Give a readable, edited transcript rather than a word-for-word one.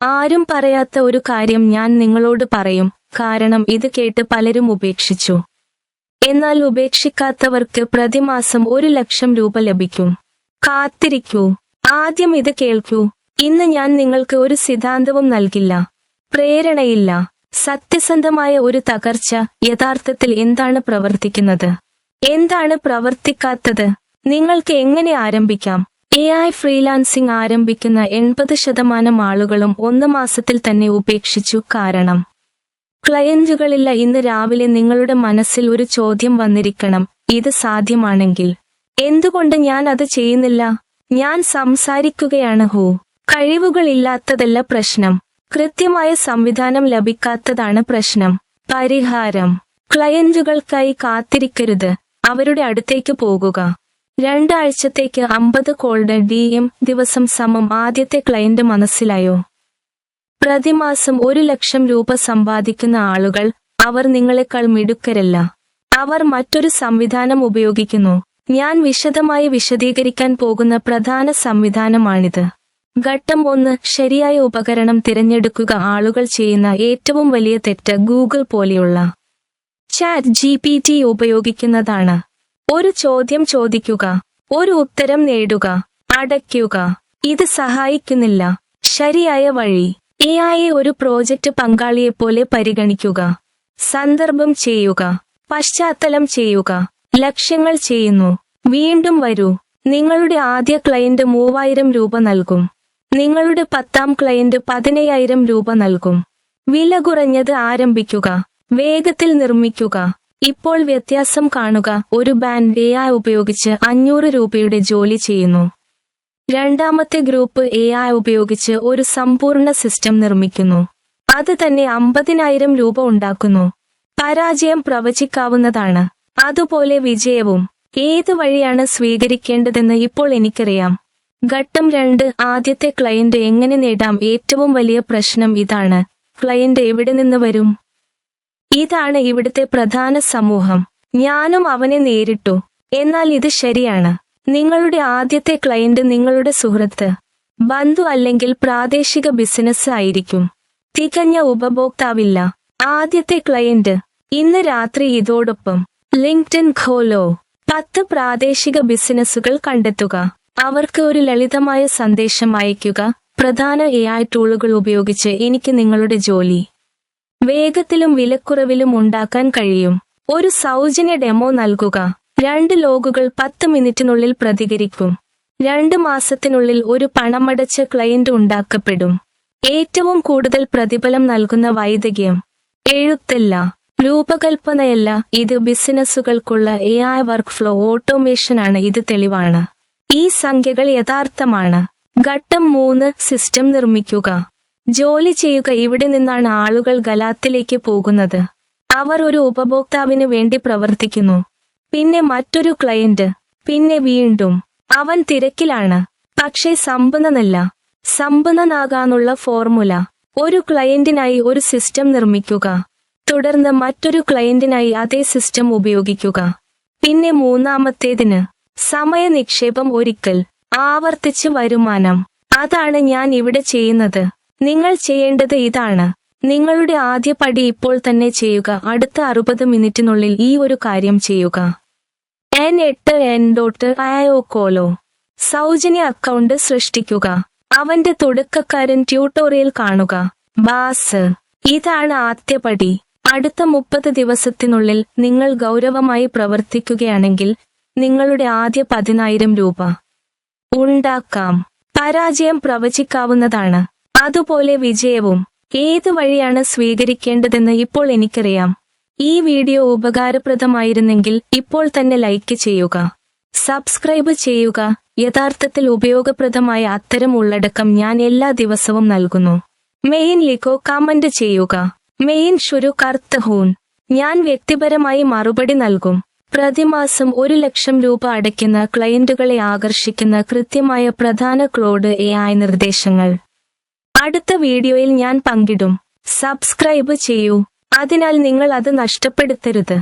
ആരും പറയാത്ത ഒരു കാര്യം ഞാൻ നിങ്ങളോട് പറയും, കാരണം ഇത് കേട്ട് പലരും ഉപേക്ഷിച്ചു. എന്നാൽ ഉപേക്ഷിക്കാത്തവർക്ക് പ്രതിമാസം 1,00,000 രൂപ ലഭിക്കും. കാത്തിരിക്കൂ. ആദ്യം ഇത് കേൾക്കൂ. ഇന്ന് ഞാൻ നിങ്ങൾക്ക് ഒരു സിദ്ധാന്തവും നൽകില്ല, പ്രേരണയില്ല. സത്യസന്ധമായ ഒരു തകർച്ച യഥാർത്ഥത്തിൽ എന്താണ് പ്രവർത്തിക്കുന്നത്, എന്താണ് പ്രവർത്തിക്കാത്തത്, നിങ്ങൾക്ക് എങ്ങനെ ആരംഭിക്കാം. AI ഫ്രീലാൻസിംഗ് ആരംഭിക്കുന്ന 80% ആളുകളും 1 മാസത്തിൽ തന്നെ ഉപേക്ഷിച്ചു. കാരണം ക്ലയന്റുകളില്ല. ഇന്ന് രാവിലെ നിങ്ങളുടെ മനസ്സിൽ ഒരു ചോദ്യം വന്നിരിക്കണം, ഇത് സാധ്യമാണെങ്കിൽ എന്തുകൊണ്ട് ഞാൻ അത് ചെയ്യുന്നില്ല? ഞാൻ സംസാരിക്കുകയാണ്. കഴിവുകളില്ലാത്തതല്ല പ്രശ്നം, കൃത്യമായ സംവിധാനം ലഭിക്കാത്തതാണ് പ്രശ്നം. പരിഹാരം: ക്ലയന്റുകൾക്കായി കാത്തിരിക്കരുത്, അവരുടെ അടുത്തേക്ക് പോകുക. 2 ആഴ്ചത്തേക്ക് 50 കോൾഡ് DM ദിവസം സമം ആദ്യത്തെ ക്ലയന്റ്. മനസ്സിലായോ? പ്രതിമാസം 1,00,000 രൂപ സമ്പാദിക്കുന്ന ആളുകൾ, അവർ നിങ്ങളെക്കാൾ മിടുക്കരല്ല. അവർ മറ്റൊരു സംവിധാനം ഉപയോഗിക്കുന്നു. ഞാൻ വിശദമായി വിശദീകരിക്കാൻ പോകുന്ന പ്രധാന സംവിധാനമാണിത്. ഘട്ടം 1: ശരിയായ ഉപകരണം തിരഞ്ഞെടുക്കുക. ആളുകൾ ചെയ്യുന്ന ഏറ്റവും വലിയ തെറ്റ് ഗൂഗിൾ പോലെയുള്ള ChatGPT ഉപയോഗിക്കുന്നതാണ്. ഒരു ചോദ്യം ചോദിക്കുക, ഒരു ഉത്തരം നേടുക, അടയ്ക്കുക. ഇത് സഹായിക്കുന്നില്ല. ശരിയായ വഴി: AI ഒരു പ്രോജക്റ്റ് പങ്കാളിയെപ്പോലെ പരിഗണിക്കുക. സന്ദർഭം ചെയ്യുക, പശ്ചാത്തലം ചെയ്യുക, ലക്ഷ്യങ്ങൾ ചെയ്യുന്നു. വീണ്ടും വരൂ. നിങ്ങളുടെ ആദ്യ ക്ലയന്റ് 3,000 രൂപ നൽകും. നിങ്ങളുടെ 10ാം ക്ലയന്റ് 15,000 രൂപ നൽകും. വില കുറഞ്ഞത് ആരംഭിക്കുക, വേഗത്തിൽ നിർമ്മിക്കുക. ഇപ്പോൾ വ്യത്യാസം കാണുക. ഒരു ബാൻഡ് AI ഉപയോഗിച്ച് 500 രൂപയുടെ ജോലി ചെയ്യുന്നു. രണ്ടാമത്തെ ഗ്രൂപ്പ് AI ഉപയോഗിച്ച് ഒരു സമ്പൂർണ്ണ സിസ്റ്റം നിർമ്മിക്കുന്നു. അത് തന്നെ 50,000 രൂപ ഉണ്ടാക്കുന്നു. പരാജയം പ്രവചിക്കാവുന്നതാണ്, അതുപോലെ വിജയവും. ഏത് വഴിയാണ് സ്വീകരിക്കേണ്ടതെന്ന് ഇപ്പോൾ എനിക്കറിയാം. ഘട്ടം 2: ആദ്യത്തെ ക്ലയന്റ് എങ്ങനെ നേടാം. ഏറ്റവും വലിയ പ്രശ്നം ഇതാണ്: ക്ലയന്റ് എവിടെ നിന്ന് വരും? ഇതാണ് ഇവിടുത്തെ പ്രധാന സമൂഹം. ഞാനും അവനെ നേരിട്ടു. എന്നാൽ ഇത് ശരിയാണ്. നിങ്ങളുടെ ആദ്യത്തെ ക്ലയന്റ് നിങ്ങളുടെ സുഹൃത്ത്, ബന്ധു അല്ലെങ്കിൽ പ്രാദേശിക ബിസിനസ് ആയിരിക്കും. തികഞ്ഞ ഉപഭോക്താവില്ല. ആദ്യത്തെ ക്ലയന്റ് ഇന്ന് രാത്രി ഇതോടൊപ്പം ലിങ്ക്ഡ്ഇൻ ഖോലോ. 10 പ്രാദേശിക ബിസിനസ്സുകൾ കണ്ടെത്തുക. അവർക്ക് ഒരു ലളിതമായ സന്ദേശം അയയ്ക്കുക: പ്രധാന AI ടൂളുകൾ ഉപയോഗിച്ച് എനിക്ക് നിങ്ങളുടെ ജോലി വേഗത്തിലും വിലക്കുറവിലും ഉണ്ടാക്കാൻ കഴിയും. ഒരു സൗജന്യ ഡെമോ നൽകുക. 2 ലോഗുകൾ 10 മിനിറ്റിനുള്ളിൽ പ്രതികരിക്കും. 2 മാസത്തിനുള്ളിൽ ഒരു പണമടച്ച ക്ലയന്റ് ഉണ്ടാക്കപ്പെടും. ഏറ്റവും കൂടുതൽ പ്രതിഫലം നൽകുന്ന വൈദഗ്ധ്യം: എഴുത്തല്ല, രൂപകൽപ്പനയല്ല. ഇത് ബിസിനസ്സുകൾക്കുള്ള AI വർക്ക്ഫ്ലോ ഓട്ടോമേഷനാണ്. ഇത് തെളിവാണ്. ഈ സംഖ്യകൾ യഥാർത്ഥമാണ്. ഘട്ടം 3: സിസ്റ്റം നിർമ്മിക്കുക. ജോലി ചെയ്യുക. ഇവിടെ നിന്നാണ് ആളുകൾ ഗലാത്തിലേക്ക് പോകുന്നത്. അവർ ഒരു ഉപഭോക്താവിന് വേണ്ടി പ്രവർത്തിക്കുന്നു, പിന്നെ മറ്റൊരു ക്ലയന്റ്, പിന്നെ വീണ്ടും. അവൻ തിരക്കിലാണ്, പക്ഷേ സമ്പന്നനല്ല. സമ്പന്നനാകാനുള്ള ഫോർമുല: ഒരു ക്ലയന്റിനായി ഒരു സിസ്റ്റം നിർമ്മിക്കുക, തുടർന്ന് മറ്റൊരു ക്ലയന്റിനായി അതേ സിസ്റ്റം ഉപയോഗിക്കുക, പിന്നെ മൂന്നാമത്തേതിന്. സമയ നിക്ഷേപം: ഒരിക്കൽ, ആവർത്തിച്ച് വരുമാനം. അതാണ് ഞാൻ ഇവിടെ ചെയ്യുന്നത്. നിങ്ങൾ ചെയ്യേണ്ടത് ഇതാണ്. നിങ്ങളുടെ ആദ്യ പടി ഇപ്പോൾ തന്നെ ചെയ്യുക. അടുത്ത 60 മിനിറ്റിനുള്ളിൽ ഈ ഒരു കാര്യം ചെയ്യുക. N8N.io കോലോ. സൗജന്യ അക്കൗണ്ട് സൃഷ്ടിക്കുക. അവന്റെ തുടക്കക്കാരൻ ട്യൂട്ടോറിയൽ കാണുക. ബാസ്: ഇതാണ് ആദ്യപടി. അടുത്ത 30 ദിവസത്തിനുള്ളിൽ നിങ്ങൾ ഗൗരവമായി പ്രവർത്തിക്കുകയാണെങ്കിൽ നിങ്ങളുടെ ആദ്യ 10,000 രൂപ ഉണ്ടാക്കാം. പരാജയം പ്രവചിക്കാവുന്നതാണ്, അതുപോലെ വിജയവും. ഏത് വഴിയാണ് സ്വീകരിക്കേണ്ടതെന്ന് ഇപ്പോൾ എനിക്കറിയാം. ഈ വീഡിയോ ഉപകാരപ്രദമായിരുന്നെങ്കിൽ ഇപ്പോൾ തന്നെ ലൈക്ക് ചെയ്യുക, സബ്സ്ക്രൈബ് ചെയ്യുക. യഥാർത്ഥത്തിൽ ഉപയോഗപ്രദമായ അത്തരം ഉള്ളടക്കം ഞാൻ എല്ലാ ദിവസവും നൽകുന്നു. മെയിൻ ലിക്കോ കമന്റ് ചെയ്യുക. Main ശുരു കർത്ത് Hoon. ഞാൻ വ്യക്തിപരമായി മറുപടി നൽകും. പ്രതിമാസം 1,00,000 രൂപ അടയ്ക്കുന്ന ക്ലയന്റുകളെ ആകർഷിക്കുന്ന കൃത്യമായ പ്രധാന ക്ലോഡ് AI നിർദ്ദേശങ്ങൾ അടുത്ത വീഡിയോയിൽ ഞാൻ പങ്കിടും. സബ്സ്ക്രൈബ് ചെയ്യൂ, അതിനാൽ നിങ്ങൾ അത് നഷ്ടപ്പെടുത്തരുത്.